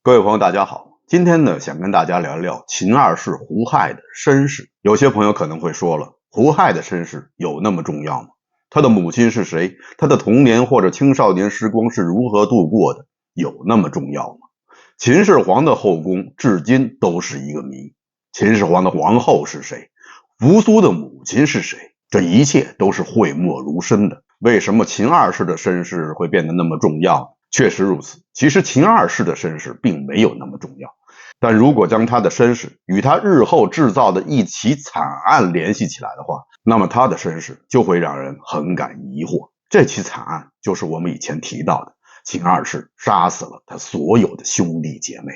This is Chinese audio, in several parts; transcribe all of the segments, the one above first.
各位朋友，大家好。今天呢，想跟大家聊聊秦二世胡亥的身世。有些朋友可能会说了，胡亥的身世有那么重要吗？他的母亲是谁？他的童年或者青少年时光是如何度过的？有那么重要吗？秦始皇的后宫至今都是一个谜。秦始皇的皇后是谁？扶苏的母亲是谁？这一切都是讳莫如深的。为什么秦二世的身世会变得那么重要？确实如此，其实秦二世的身世并没有那么重要，但如果将他的身世与他日后制造的一起惨案联系起来的话，那么他的身世就会让人很感疑惑。这起惨案就是我们以前提到的秦二世杀死了他所有的兄弟姐妹，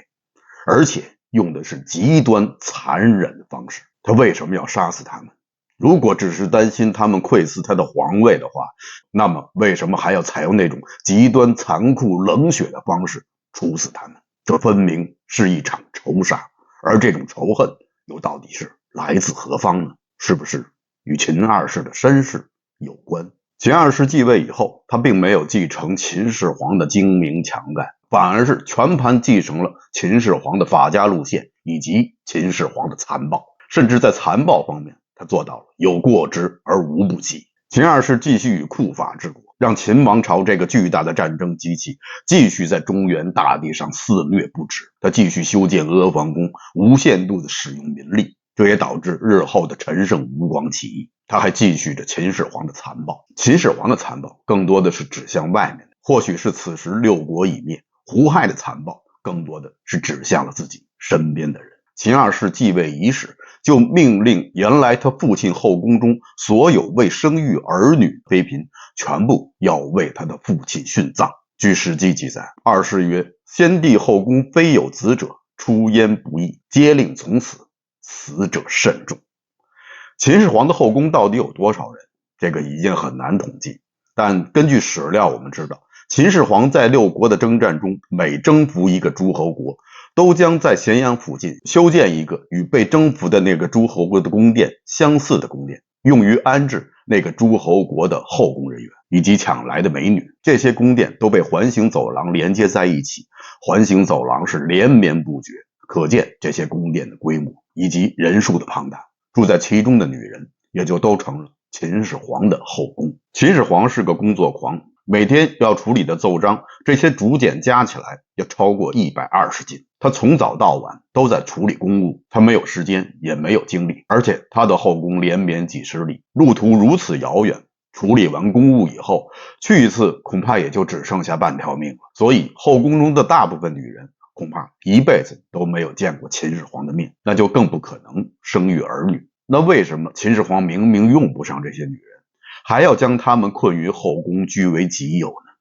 而且用的是极端残忍的方式。他为什么要杀死他们？如果只是担心他们窥伺他的皇位的话，那么为什么还要采用那种极端残酷冷血的方式处死他们？这分明是一场仇杀，而这种仇恨又到底是来自何方呢？是不是与秦二世的身世有关？秦二世继位以后，他并没有继承秦始皇的精明强干，反而是全盘继承了秦始皇的法家路线以及秦始皇的残暴，甚至在残暴方面他做到了有过之而无不及。秦二世继续以酷法治国，让秦王朝这个巨大的战争机器继续在中原大地上肆虐不止。他继续修建阿房宫，无限度的使用民力，这也导致日后的陈胜吴广起义。他还继续着秦始皇的残暴。秦始皇的残暴更多的是指向外面的，或许是此时六国已灭。胡亥的残暴更多的是指向了自己身边的人。秦二世继位伊始，就命令原来他父亲后宫中所有未生育儿女妃嫔全部要为他的父亲殉葬。据《史记》记载，二世曰：先帝后宫非有子者，出焉不义，皆令从死，死者甚众。秦始皇的后宫到底有多少人？这个已经很难统计，但根据史料我们知道，秦始皇在六国的征战中，每征服一个诸侯国，都将在咸阳附近修建一个与被征服的那个诸侯国的宫殿相似的宫殿，用于安置那个诸侯国的后宫人员以及抢来的美女。这些宫殿都被环形走廊连接在一起，环形走廊是连绵不绝，可见这些宫殿的规模以及人数的庞大。住在其中的女人也就都成了秦始皇的后宫。秦始皇是个工作狂，每天要处理的奏章，这些竹简加起来要超过120斤。他从早到晚都在处理公务，他没有时间也没有精力，而且他的后宫连绵几十里，路途如此遥远，处理完公务以后，去一次恐怕也就只剩下半条命了。所以后宫中的大部分女人恐怕一辈子都没有见过秦始皇的面，那就更不可能生育儿女。那为什么秦始皇明明用不上这些女人，还要将她们困于后宫据为己有呢？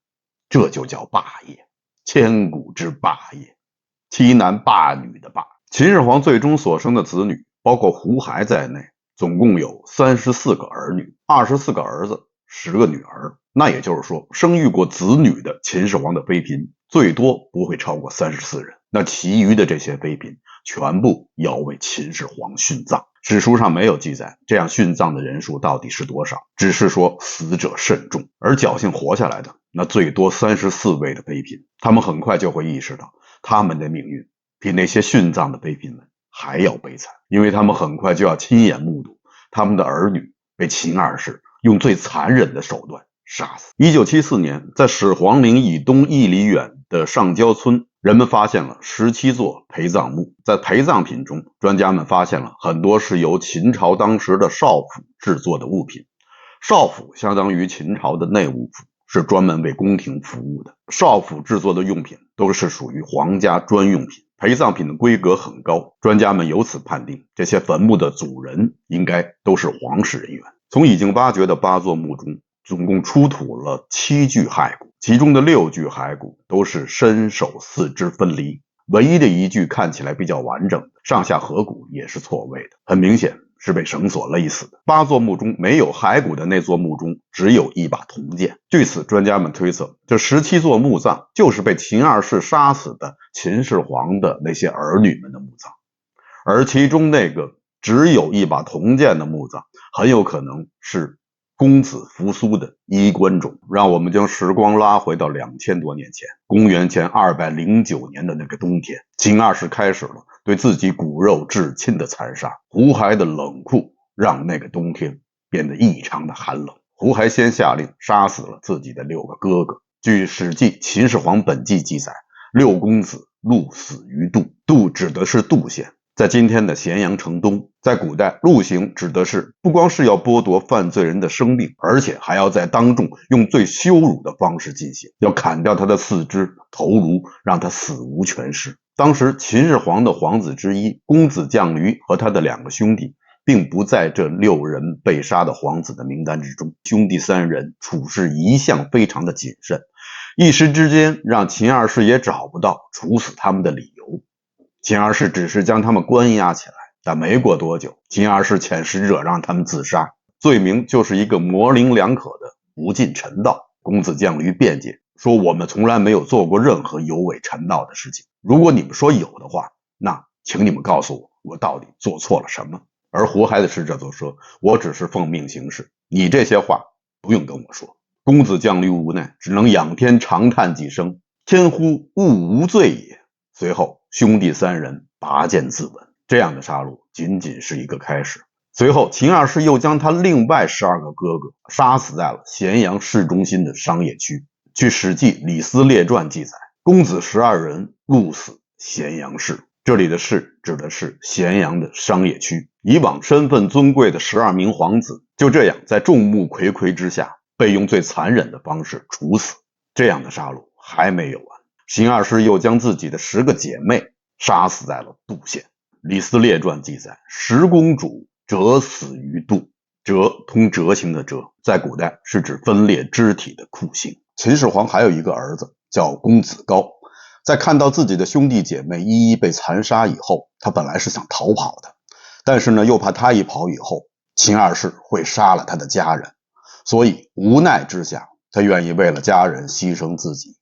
这就叫霸业，千古之霸业，欺男霸女的霸。秦始皇最终所生的子女，包括胡亥在内，总共有34个儿女，24个儿子，10个女儿。那也就是说，生育过子女的秦始皇的妃嫔最多不会超过34人，那其余的这些妃嫔全部要为秦始皇殉葬。史书上没有记载这样殉葬的人数到底是多少，只是说死者甚众，而侥幸活下来的那最多34位的妃嫔，他们很快就会意识到他们的命运比那些殉葬的妃嫔们还要悲惨，因为他们很快就要亲眼目睹他们的儿女被秦二世用最残忍的手段杀死。1974年，在始皇陵以东1里远的上焦村，人们发现了17座陪葬墓。在陪葬品中，专家们发现了很多是由秦朝当时的少府制作的物品。少府相当于秦朝的内务府，是专门为宫廷服务的。少府制作的用品都是属于皇家专用品，陪葬品的规格很高，专家们由此判定这些坟墓的主人应该都是皇室人员。从已经挖掘的8座墓中，总共出土了7具骸骨，其中的6具骸骨都是身手四肢分离，唯一的一具看起来比较完整，上下颌骨也是错位的，很明显是被绳索勒死的。8座墓中没有骸骨的那座墓中只有一把铜剑。据此，专家们推测，这17座墓葬就是被秦二世杀死的秦始皇的那些儿女们的墓葬，而其中那个只有一把铜剑的墓葬很有可能是公子扶苏的衣冠冢。让我们将时光拉回到2000多年前，公元前209年的那个冬天，秦二世开始了对自己骨肉至亲的残杀。胡亥的冷酷让那个冬天变得异常的寒冷。胡亥先下令杀死了自己的6个哥哥。据《史记·秦始皇本纪》记载，6公子戮死于杜。杜指的是杜县，在今天的咸阳城东。在古代，戮刑指的是不光是要剥夺犯罪人的生命，而且还要在当众用最羞辱的方式进行，要砍掉他的四肢、头颅，让他死无全尸。当时秦始皇的皇子之一公子犟驴和他的2个兄弟并不在这6人被杀的皇子的名单之中。兄弟3人处事一向非常的谨慎，一时之间让秦二世也找不到处死他们的理由。秦二世只是将他们关押起来，但没过多久，秦二世遣使者让他们自杀，罪名就是一个模棱两可的不尽臣道。公子犟驴辩解说，我们从来没有做过任何有违臣道的事情，如果你们说有的话，那请你们告诉我，我到底做错了什么。而胡亥的使者则说，我只是奉命行事，你这些话不用跟我说。公子犟驴无奈，只能仰天长叹几声，天乎吾无罪也。随后兄弟3人拔剑自刎。这样的杀戮仅仅是一个开始。随后秦二世又将他另外12个哥哥杀死在了咸阳市中心的商业区。据《史记·李斯列传》记载，公子12人戮死咸阳市。这里的市指的是咸阳的商业区。以往身份尊贵的12名皇子就这样在众目睽睽之下被用最残忍的方式处死。这样的杀戮还没有完，秦二世又将自己的10个姐妹杀死在了杜县。李斯列传记载，10公主折死于杜。折通折刑的折，在古代是指分裂肢体的酷刑。秦始皇还有一个儿子叫公子高，在看到自己的兄弟姐妹一一被残杀以后，他本来是想逃跑的，但是呢，又怕他一跑以后，秦二世会杀了他的家人，所以无奈之下，他愿意为了家人牺牲自己。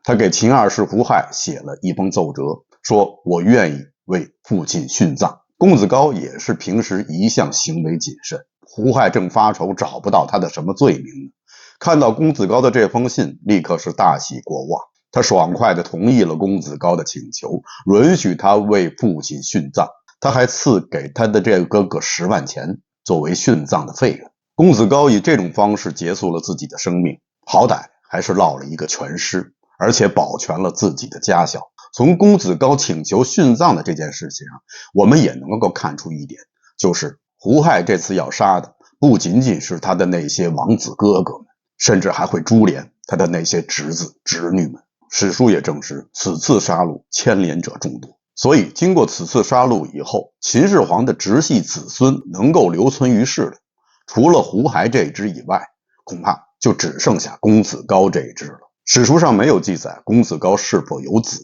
他给秦二世胡亥写了一封奏折，说我愿意为父亲殉葬。公子高也是平时一向行为谨慎，胡亥正发愁找不到他的什么罪名呢，看到公子高的这封信，立刻是大喜过望。他爽快地同意了公子高的请求，允许他为父亲殉葬。他还赐给他的这个哥哥10万钱作为殉葬的费用。公子高以这种方式结束了自己的生命，好歹还是落了一个全尸，而且保全了自己的家小。从公子高请求殉葬的这件事情上，我们也能够看出一点，就是胡亥这次要杀的不仅仅是他的那些王子哥哥们，甚至还会株连他的那些侄子侄女们。史书也证实，此次杀戮牵连者众多。所以经过此次杀戮以后，秦始皇的直系子孙能够留存于世的，除了胡亥这一支以外，恐怕就只剩下公子高这一支了。史书上没有记载公子高是否有子，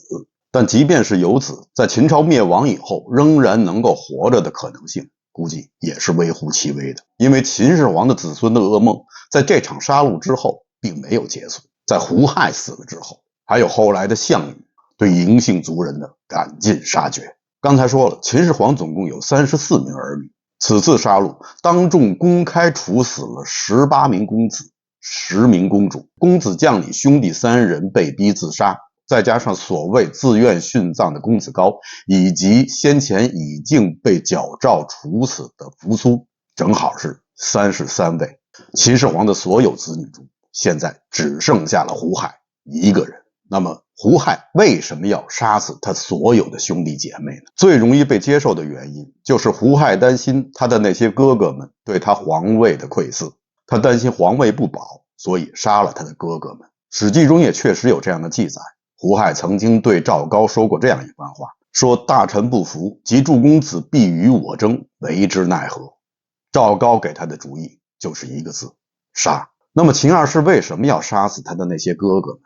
但即便是有子，在秦朝灭亡以后仍然能够活着的可能性，估计也是微乎其微的。因为秦始皇的子孙的噩梦在这场杀戮之后并没有结束，在胡亥死了之后，还有后来的项羽对嬴姓族人的赶尽杀绝。刚才说了，秦始皇总共有34名儿女，此次杀戮当众公开处死了18名公子、10名公主。公子犟里兄弟3人被逼自杀，再加上所谓自愿殉葬的公子高，以及先前已经被矫诏处死的扶苏，正好是33位。秦始皇的所有子女中，现在只剩下了胡亥一个人。那么胡亥为什么要杀死他所有的兄弟姐妹呢？最容易被接受的原因就是胡亥担心他的那些哥哥们对他皇位的窥伺，他担心皇位不保，所以杀了他的哥哥们。史记中也确实有这样的记载，胡亥曾经对赵高说过这样一番话，说大臣不服，及诸公子必与我争，为之奈何？赵高给他的主意就是一个字：杀。那么秦二世为什么要杀死他的那些哥哥们？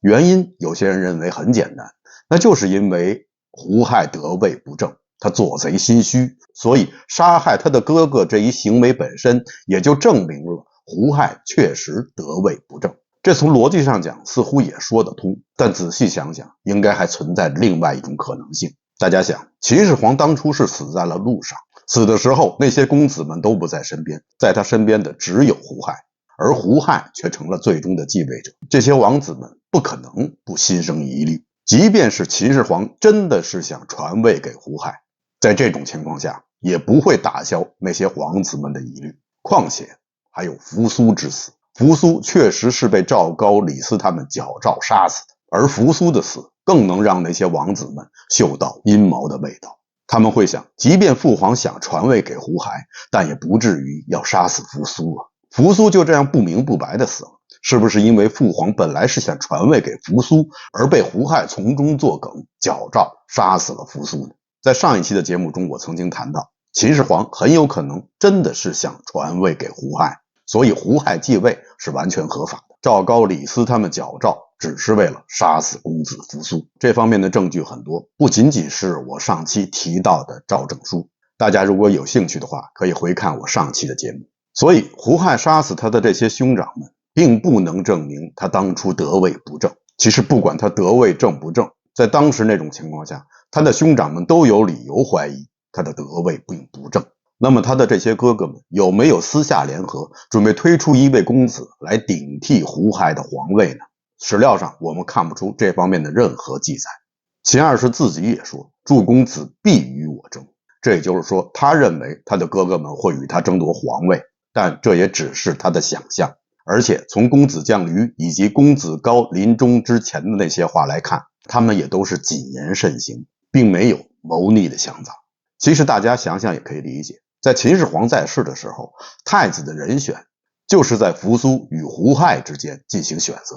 原因有些人认为很简单，那就是因为胡亥得位不正，他做贼心虚，所以杀害他的哥哥这一行为本身也就证明了胡亥确实得位不正。这从逻辑上讲似乎也说得通，但仔细想想，应该还存在另外一种可能性。大家想，秦始皇当初是死在了路上，死的时候，那些公子们都不在身边，在他身边的只有胡亥，而胡亥却成了最终的继位者。这些王子们不可能不心生疑虑，即便是秦始皇真的是想传位给胡亥，在这种情况下也不会打消那些皇子们的疑虑。况且还有扶苏之死，扶苏确实是被赵高、李斯他们矫诏杀死的，而扶苏的死更能让那些王子们嗅到阴谋的味道。他们会想，即便父皇想传位给胡亥，但也不至于要杀死扶苏啊。扶苏就这样不明不白的死了，是不是因为父皇本来是想传位给扶苏，而被胡亥从中作梗，矫诏杀死了扶苏呢？在上一期的节目中，我曾经谈到，秦始皇很有可能真的是想传位给胡亥，所以胡亥继位是完全合法的。赵高、李斯他们矫诏只是为了杀死公子扶苏。这方面的证据很多，不仅仅是我上期提到的赵正书，大家如果有兴趣的话，可以回看我上期的节目。所以胡亥杀死他的这些兄长们，并不能证明他当初得位不正。其实不管他得位正不正，在当时那种情况下，他的兄长们都有理由怀疑他的得位并不正。那么他的这些哥哥们有没有私下联合，准备推出一位公子来顶替胡亥的皇位呢？史料上我们看不出这方面的任何记载。秦二世自己也说，诸公子必与我争，这也就是说，他认为他的哥哥们会与他争夺皇位，但这也只是他的想象。而且从公子犟驴以及公子高临终之前的那些话来看，他们也都是谨言慎行，并没有谋逆的想法。其实大家想想也可以理解，在秦始皇在世的时候，太子的人选就是在扶苏与胡亥之间进行选择，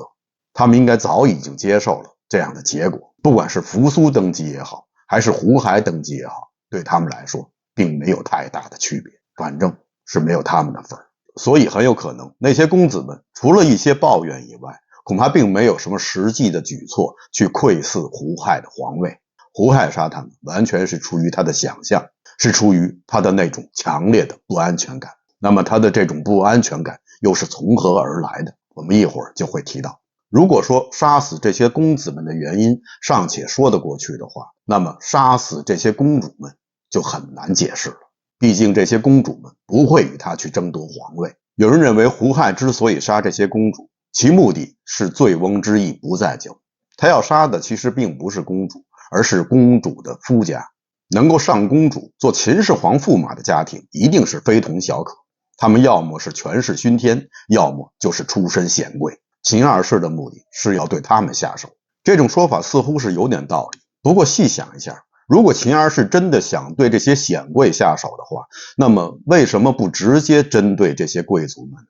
他们应该早已经接受了这样的结果。不管是扶苏登基也好，还是胡亥登基也好，对他们来说并没有太大的区别，反正是没有他们的份儿。所以很有可能那些公子们除了一些抱怨以外，恐怕并没有什么实际的举措去窥伺胡亥的皇位。胡亥杀他们完全是出于他的想象，是出于他的那种强烈的不安全感。那么他的这种不安全感又是从何而来的？我们一会儿就会提到。如果说杀死这些公子们的原因尚且说得过去的话，那么杀死这些公主们就很难解释了。毕竟这些公主们不会与他去争夺皇位。有人认为胡亥之所以杀这些公主，其目的是醉翁之意不在酒，他要杀的其实并不是公主，而是公主的夫家。能够上公主做秦始皇驸马的家庭一定是非同小可，他们要么是权势熏天，要么就是出身显贵。秦二世的目的是要对他们下手，这种说法似乎是有点道理。不过细想一下，如果秦二世真的想对这些显贵下手的话，那么为什么不直接针对这些贵族们呢？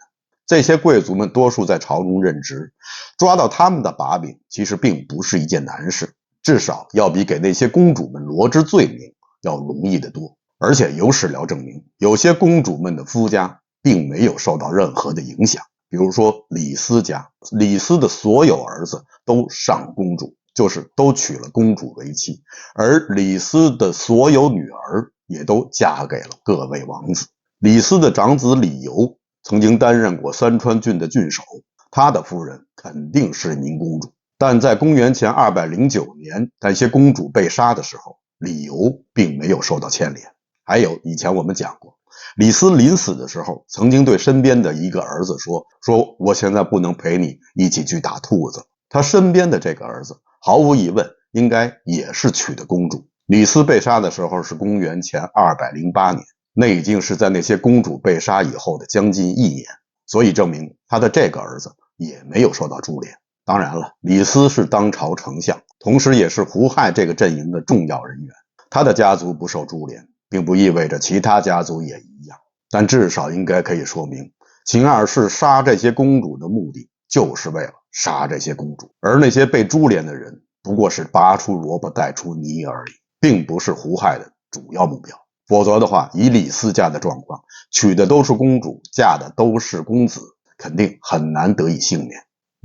这些贵族们多数在朝中任职，抓到他们的把柄其实并不是一件难事，至少要比给那些公主们罗织罪名要容易得多。而且有史料证明，有些公主们的夫家并没有受到任何的影响。比如说李斯家，李斯的所有儿子都上公主，就是都娶了公主为妻，而李斯的所有女儿也都嫁给了各位王子。李斯的长子李由曾经担任过三川郡的郡守，他的夫人肯定是一名公主。但在公元前209年，那些公主被杀的时候，李由并没有受到牵连。还有以前我们讲过，李斯临死的时候曾经对身边的一个儿子说我现在不能陪你一起去打兔子。他身边的这个儿子毫无疑问应该也是娶的公主。李斯被杀的时候是公元前208年，那已经是在那些公主被杀以后的将近1年，所以证明他的这个儿子也没有受到株连。当然了，李斯是当朝丞相，同时也是胡亥这个阵营的重要人员，他的家族不受株连并不意味着其他家族也一样，但至少应该可以说明秦二世杀这些公主的目的就是为了杀这些公主，而那些被株连的人不过是拔出萝卜带出泥而已，并不是胡亥的主要目标。否则的话，以李斯家的状况，娶的都是公主，嫁的都是公子，肯定很难得以幸免。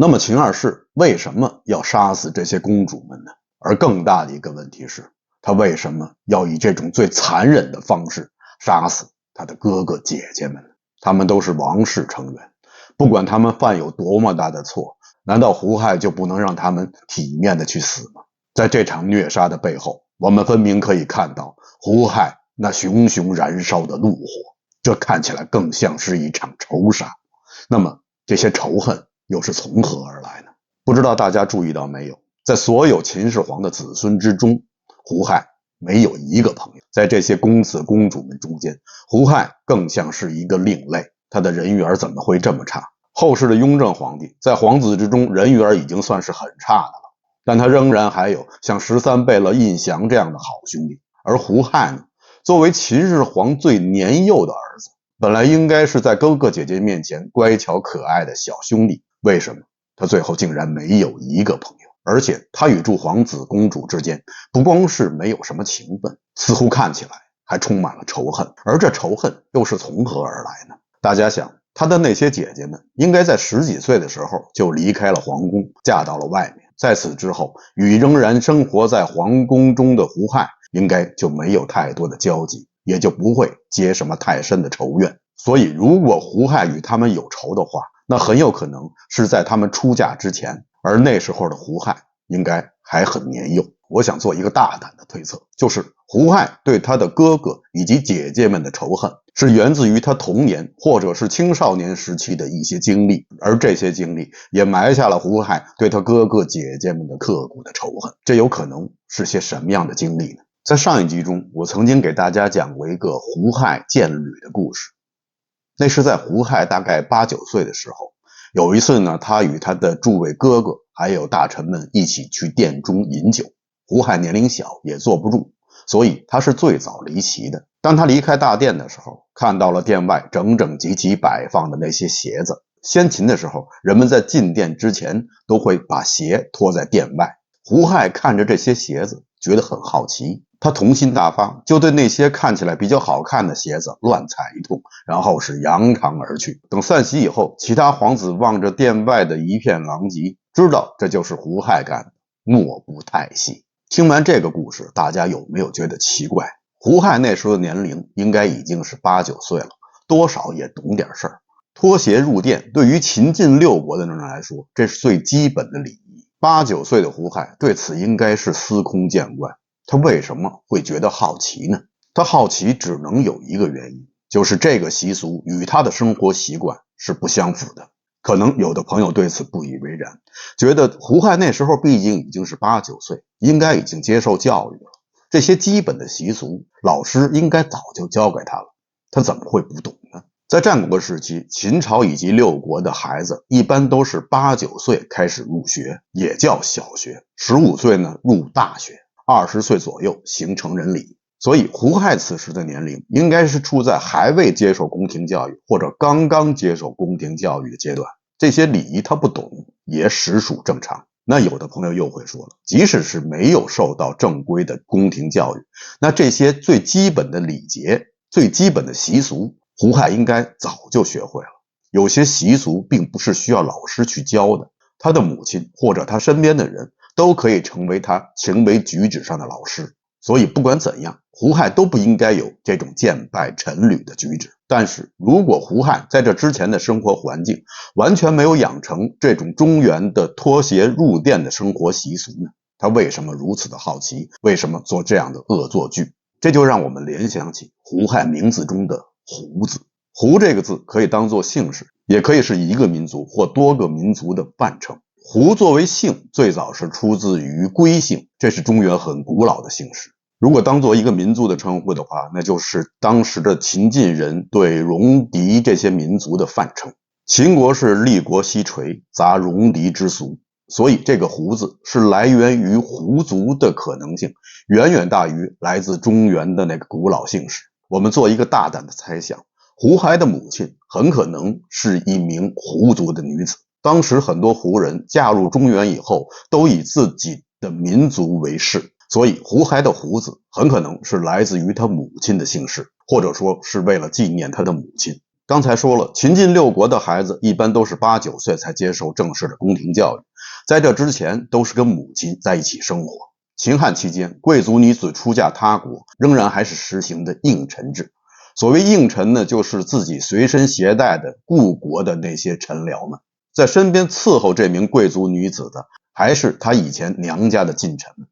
那么秦二世为什么要杀死这些公主们呢？而更大的一个问题是，他为什么要以这种最残忍的方式杀死他的哥哥姐姐们呢？他们都是王室成员，不管他们犯有多么大的错，难道胡亥就不能让他们体面的去死吗？在这场虐杀的背后，我们分明可以看到胡亥那熊熊燃烧的怒火，这看起来更像是一场仇杀。那么这些仇恨又是从何而来呢？不知道大家注意到没有，在所有秦始皇的子孙之中，胡亥没有一个朋友。在这些公子公主们中间，胡亥更像是一个另类，他的人缘怎么会这么差？后世的雍正皇帝在皇子之中人缘已经算是很差的了，但他仍然还有像13贝勒胤祥这样的好兄弟。而胡亥呢，作为秦始皇最年幼的儿子，本来应该是在哥哥姐姐面前乖巧可爱的小兄弟，为什么他最后竟然没有一个朋友？而且他与诸皇子公主之间不光是没有什么情分，似乎看起来还充满了仇恨。而这仇恨又是从何而来呢？大家想，他的那些姐姐们应该在10几岁的时候就离开了皇宫，嫁到了外面，在此之后与仍然生活在皇宫中的胡亥应该就没有太多的交集，也就不会结什么太深的仇怨。所以如果胡亥与他们有仇的话，那很有可能是在他们出嫁之前，而那时候的胡亥应该还很年幼。我想做一个大胆的推测，就是胡亥对他的哥哥以及姐姐们的仇恨是源自于他童年或者是青少年时期的一些经历，而这些经历也埋下了胡亥对他哥哥姐姐们的刻骨的仇恨。这有可能是些什么样的经历呢？在上一集中，我曾经给大家讲过一个胡亥见吕的故事。那是在胡亥大概8、9岁的时候，有一次呢，他与他的诸位哥哥还有大臣们一起去殿中饮酒。胡亥年龄小，也坐不住，所以他是最早离席的。当他离开大殿的时候，看到了殿外整整齐齐摆放的那些鞋子。先秦的时候，人们在进殿之前都会把鞋拖在殿外。胡亥看着这些鞋子，觉得很好奇，他童心大发，就对那些看起来比较好看的鞋子乱踩一通，然后是扬长而去。等散席以后，其他皇子望着殿外的一片狼藉，知道这就是胡亥干的，莫不叹息。听完这个故事，大家有没有觉得奇怪？胡亥那时候的年龄应该已经是8、9岁了，多少也懂点事儿。脱鞋入殿，对于秦晋6国的人来说，这是最基本的礼仪。8、9岁的胡亥对此应该是司空见惯。他为什么会觉得好奇呢？他好奇只能有一个原因，就是这个习俗与他的生活习惯是不相符的。可能有的朋友对此不以为然，觉得胡亥那时候毕竟已经是8、9岁，应该已经接受教育了，这些基本的习俗老师应该早就教给他了，他怎么会不懂呢？在战国时期，秦朝以及6国的孩子一般都是8、9岁开始入学，也叫小学，15岁呢入大学，20岁左右行成人礼。所以胡亥此时的年龄应该是处在还未接受宫廷教育或者刚刚接受宫廷教育的阶段，这些礼仪他不懂也实属正常。那有的朋友又会说了，即使是没有受到正规的宫廷教育，那这些最基本的礼节、最基本的习俗，胡亥应该早就学会了。有些习俗并不是需要老师去教的，他的母亲或者他身边的人都可以成为他行为举止上的老师。所以不管怎样，胡亥都不应该有这种见拜陈履的举止。但是如果胡亥在这之前的生活环境完全没有养成这种中原的脱鞋入殿的生活习俗呢？他为什么如此的好奇？为什么做这样的恶作剧？这就让我们联想起胡亥名字中的胡字。胡这个字可以当作姓氏，也可以是一个民族或多个民族的泛称。胡作为姓，最早是出自于归姓，这是中原很古老的姓氏。如果当做一个民族的称呼的话，那就是当时的秦晋人对戎狄这些民族的泛称。秦国是立国西垂，杂戎狄之俗，所以这个胡字是来源于胡族的可能性远远大于来自中原的那个古老姓氏。我们做一个大胆的猜想，胡亥的母亲很可能是一名胡族的女子。当时很多胡人嫁入中原以后，都以自己的民族为氏，所以胡亥的胡字很可能是来自于他母亲的姓氏，或者说是为了纪念他的母亲。刚才说了，秦晋6国的孩子一般都是8、9岁才接受正式的宫廷教育，在这之前都是跟母亲在一起生活。秦汉期间，贵族女子出嫁他国仍然还是实行的应臣制。所谓应臣呢，就是自己随身携带的故国的那些臣僚们，在身边伺候这名贵族女子的还是她以前娘家的近臣们，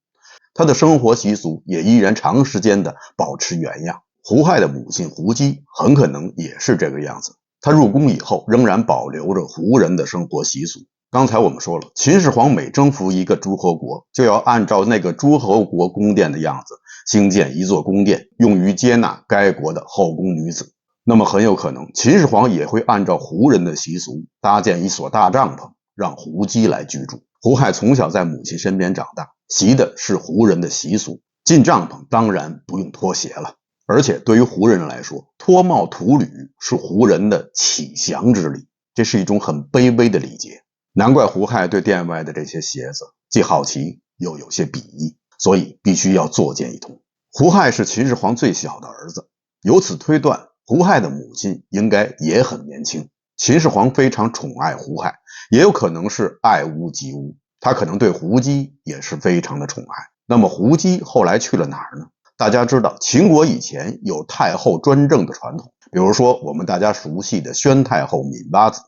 她的生活习俗也依然长时间的保持原样。胡亥的母亲胡姬很可能也是这个样子。他入宫以后仍然保留着胡人的生活习俗。刚才我们说了，秦始皇每征服一个诸侯国，就要按照那个诸侯国宫殿的样子兴建一座宫殿，用于接纳该国的后宫女子。那么很有可能秦始皇也会按照胡人的习俗搭建一所大帐篷，让胡姬来居住。胡亥从小在母亲身边长大，习的是胡人的习俗，进帐篷当然不用脱鞋了。而且对于胡人来说，脱帽吐履是胡人的起降之礼，这是一种很卑微的礼节。难怪胡亥对殿外的这些鞋子既好奇又有些鄙夷，所以必须要作践一通。胡亥是秦始皇最小的儿子，由此推断，胡亥的母亲应该也很年轻。秦始皇非常宠爱胡亥，也有可能是爱屋及乌，他可能对胡姬也是非常的宠爱。那么胡姬后来去了哪儿呢？大家知道秦国以前有太后专政的传统，比如说我们大家熟悉的宣太后闵八子，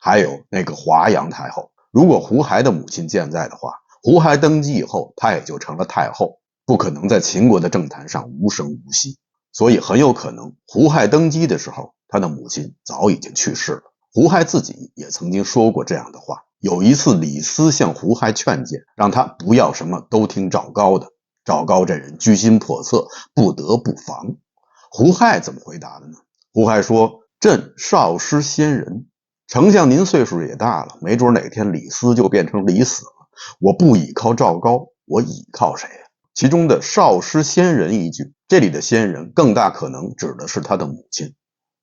还有那个华阳太后。如果胡亥的母亲健在的话，胡亥登基以后她也就成了太后，不可能在秦国的政坛上无声无息。所以很有可能胡亥登基的时候，他的母亲早已经去世了。胡亥自己也曾经说过这样的话，有一次李斯向胡亥劝谏，让他不要什么都听赵高的，赵高这人居心叵测，不得不防。胡亥怎么回答的呢？胡亥说：朕少师先人，丞相您岁数也大了，没准哪天李斯就变成李死了，我不倚靠赵高，我倚靠谁啊？其中的少师先人一句，这里的先人更大可能指的是他的母亲，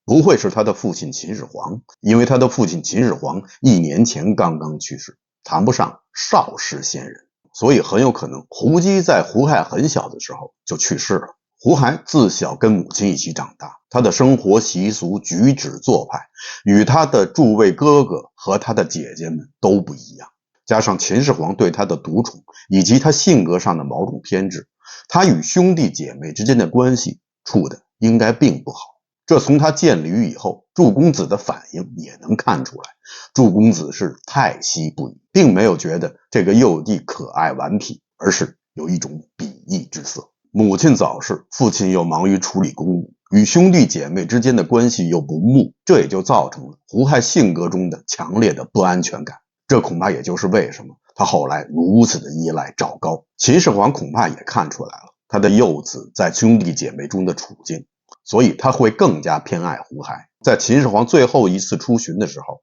不会是他的父亲秦始皇，因为他的父亲秦始皇1年前刚刚去世，谈不上少师先人。所以很有可能胡姬在胡亥很小的时候就去世了。胡亥自小跟母亲一起长大，他的生活习俗、举止做派与他的诸位哥哥和他的姐姐们都不一样，加上秦始皇对他的独宠以及他性格上的某种偏执，他与兄弟姐妹之间的关系处的应该并不好。这从他见吕以后祝公子的反应也能看出来，祝公子是叹息不已，并没有觉得这个幼弟可爱顽皮，而是有一种鄙夷之色。母亲早逝，父亲又忙于处理公务，与兄弟姐妹之间的关系又不睦，这也就造成了胡亥性格中的强烈的不安全感。这恐怕也就是为什么他后来如此的依赖赵高。秦始皇恐怕也看出来了他的幼子在兄弟姐妹中的处境，所以他会更加偏爱胡亥。在秦始皇最后一次出巡的时候，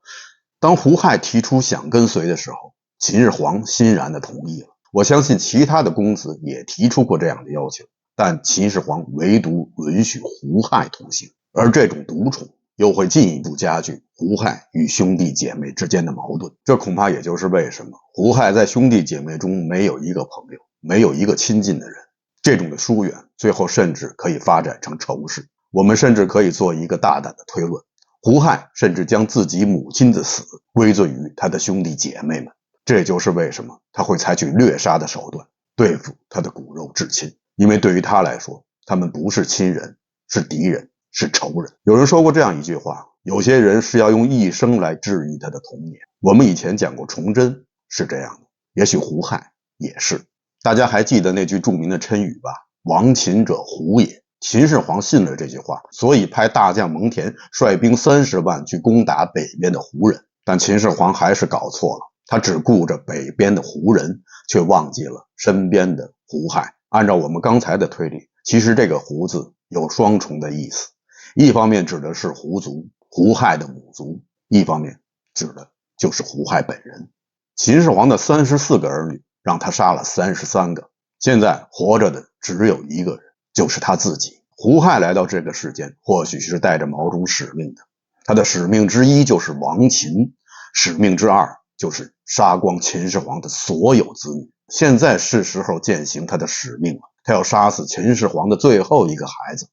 当胡亥提出想跟随的时候，秦始皇欣然的同意了。我相信其他的公子也提出过这样的要求，但秦始皇唯独允许胡亥同行，而这种独宠又会进一步加剧胡亥与兄弟姐妹之间的矛盾。这恐怕也就是为什么胡亥在兄弟姐妹中没有一个朋友，没有一个亲近的人。这种的疏远最后甚至可以发展成仇视。我们甚至可以做一个大胆的推论，胡亥甚至将自己母亲的死归罪于他的兄弟姐妹们。这就是为什么他会采取掠杀的手段对付他的骨肉至亲，因为对于他来说，他们不是亲人，是敌人，是仇人。有人说过这样一句话，有些人是要用一生来治愈他的童年。我们以前讲过崇祯是这样的，也许胡亥也是。大家还记得那句著名的谶语吧？亡秦者胡也。秦始皇信了这句话，所以派大将蒙恬率兵30万去攻打北边的胡人。但秦始皇还是搞错了，他只顾着北边的胡人，却忘记了身边的胡亥。按照我们刚才的推理，其实这个胡字有双重的意思，一方面指的是胡族，胡亥的母族，一方面指的就是胡亥本人。秦始皇的34个儿女让他杀了33个，现在活着的只有一个人，就是他自己。胡亥来到这个世间，或许是带着某种使命的。他的使命之一就是亡秦，使命之二就是杀光秦始皇的所有子女。现在是时候践行他的使命了，他要杀死秦始皇的最后一个孩子，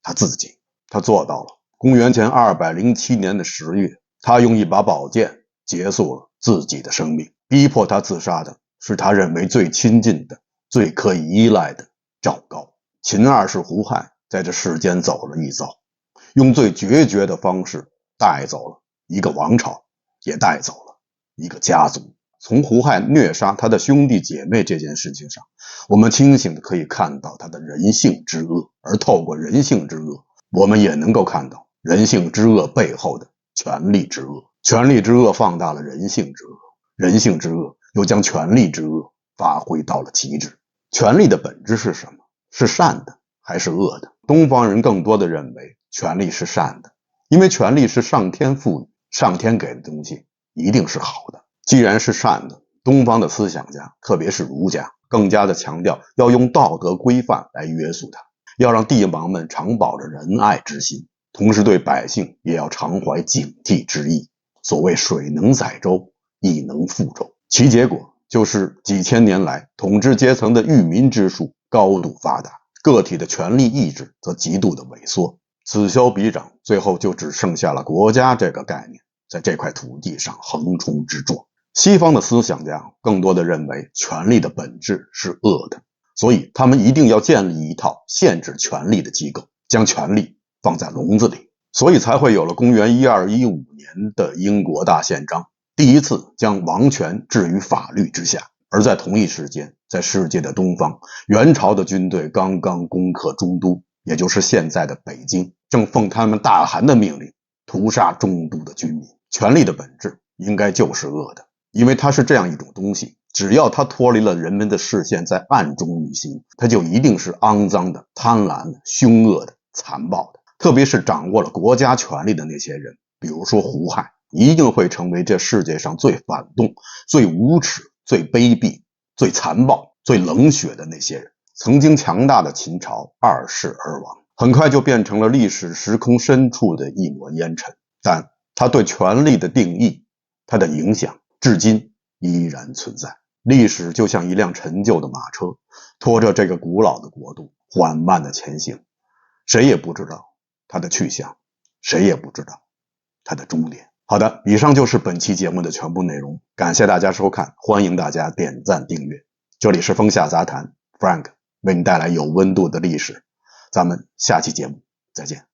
他自己。他做到了。公元前207年的10月，他用一把宝剑结束了自己的生命。逼迫他自杀的是他认为最亲近的、最可以依赖的赵高。秦二世胡亥在这世间走了一遭，用最决绝的方式带走了一个王朝，也带走了一个家族。从胡亥虐杀他的兄弟姐妹这件事情上，我们清醒的可以看到他的人性之恶，而透过人性之恶，我们也能够看到人性之恶背后的权力之恶。权力之恶放大了人性之恶，人性之恶又将权力之恶发挥到了极致。权力的本质是什么？是善的还是恶的？东方人更多的认为权力是善的，因为权力是上天赋予，上天给的东西一定是好的。既然是善的，东方的思想家，特别是儒家，更加的强调要用道德规范来约束它，要让帝王们常保着仁爱之心，同时对百姓也要常怀警惕之意。所谓水能载舟，亦能覆舟，其结果就是几千年来统治阶层的御民之术高度发达，个体的权力意志则极度的萎缩，此消彼长，最后就只剩下了国家这个概念在这块土地上横冲直撞。西方的思想家更多的认为权力的本质是恶的，所以他们一定要建立一套限制权力的机构，将权力放在笼子里，所以才会有了公元1215年的英国大宪章，第一次将王权置于法律之下。而在同一时间，在世界的东方，元朝的军队刚刚攻克中都，也就是现在的北京，正奉他们大汗的命令屠杀中都的军民。权力的本质应该就是恶的，因为它是这样一种东西，只要它脱离了人们的视线，在暗中运行，它就一定是肮脏的、贪婪的、凶恶的、残暴的。特别是掌握了国家权力的那些人，比如说胡亥，一定会成为这世界上最反动、最无耻、最卑鄙、最残暴、最冷血的那些人。曾经强大的秦朝二世而亡，很快就变成了历史时空深处的一抹烟尘，但它对权力的定义，它的影响至今依然存在。历史就像一辆陈旧的马车，拖着这个古老的国度缓慢的前行，谁也不知道它的去向，谁也不知道它的终点。好的，以上就是本期节目的全部内容，感谢大家收看，欢迎大家点赞订阅。这里是风下杂谈 Frank 为你带来有温度的历史，咱们下期节目再见。